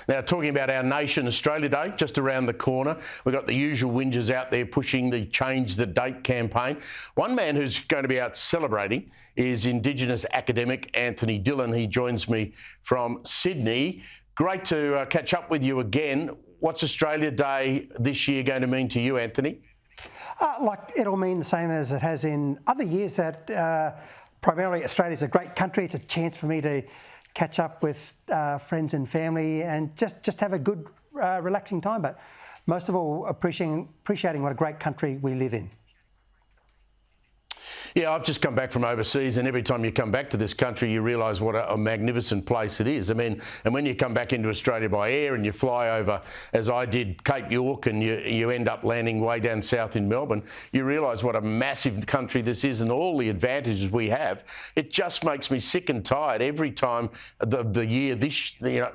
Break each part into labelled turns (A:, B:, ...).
A: Now, talking about our nation, Australia Day, just around the corner. We've got the usual whingers out there pushing the Change the Date campaign. One man who's going to be out celebrating is Indigenous academic Anthony Dillon. He joins me from Sydney. Great to catch up with you again. What's Australia Day this year going to mean to you, Anthony?
B: It'll mean the same as it has in other years, that primarily Australia's a great country. It's a chance for me to catch up with friends and family and just have a good, relaxing time. But most of all, appreciating what a great country we live in.
A: Yeah, I've just come back from overseas, and every time you come back to this country, you realise what a magnificent place it is. I mean, and when you come back into Australia by air and you fly over, as I did, Cape York, and you end up landing way down south in Melbourne, you realise what a massive country this is and all the advantages we have. It just makes me sick and tired every time the year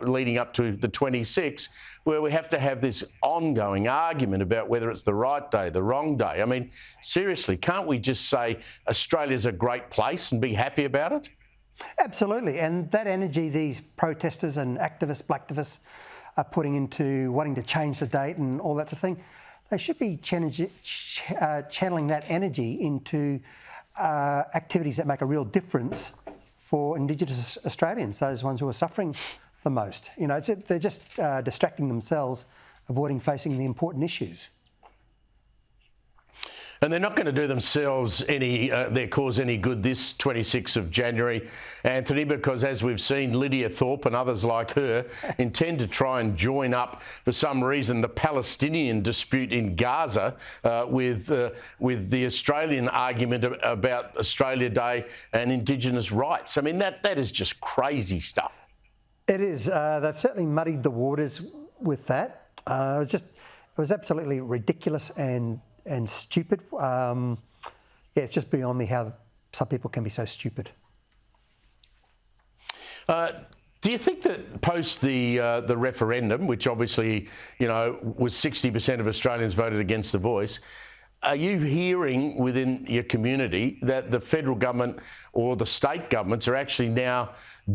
A: leading up to the 26th, where we have to have this ongoing argument about whether it's the right day, the wrong day. I mean, seriously, can't we just say Australia's a great place and be happy about it?
B: Absolutely, and that energy these protesters and activists, blacktivists, are putting into wanting to change the date and all that sort of thing, they should be channeling that energy into activities that make a real difference for Indigenous Australians, those ones who are suffering the most. You know, they're just distracting themselves, avoiding facing the important issues.
A: And they're not going to do themselves their cause any good this 26th of January, Anthony, because as we've seen, Lydia Thorpe and others like her intend to try and join up, for some reason, the Palestinian dispute in Gaza with the Australian argument about Australia Day and Indigenous rights. I mean, that is just crazy stuff.
B: It is. They've certainly muddied the waters with that. It was absolutely ridiculous and stupid. It's just beyond me how some people can be so stupid.
A: Do you think that post the referendum, which obviously, was 60% of Australians voted against the voice, are you hearing within your community that the federal government or the state governments are actually now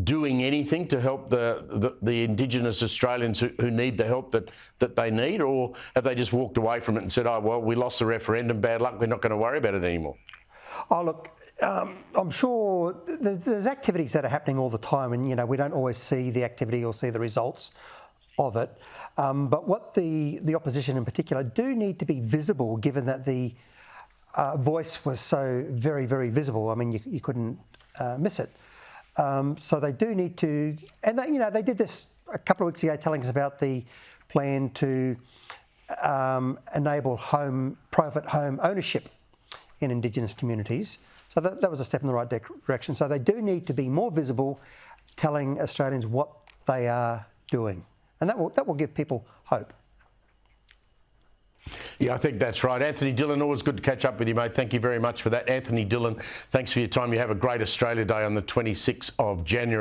A: doing anything to help the Indigenous Australians who need the help that they need? Or have they just walked away from it and said, oh, well, we lost the referendum, bad luck, we're not going to worry about it anymore?
B: Oh, look, I'm sure there's activities that are happening all the time, and, we don't always see the activity or see the results of it. But what the opposition in particular do need to be visible, given that the voice was so very, very visible. I mean, you couldn't miss it. So they do need to, and they did this a couple of weeks ago, telling us about the plan to enable private home ownership in Indigenous communities. So that was a step in the right direction. So they do need to be more visible, telling Australians what they are doing. And that will give people hope.
A: Yeah, I think that's right. Anthony Dillon, always good to catch up with you, mate. Thank you very much for that. Anthony Dillon, thanks for your time. You have a great Australia Day on the 26th of January.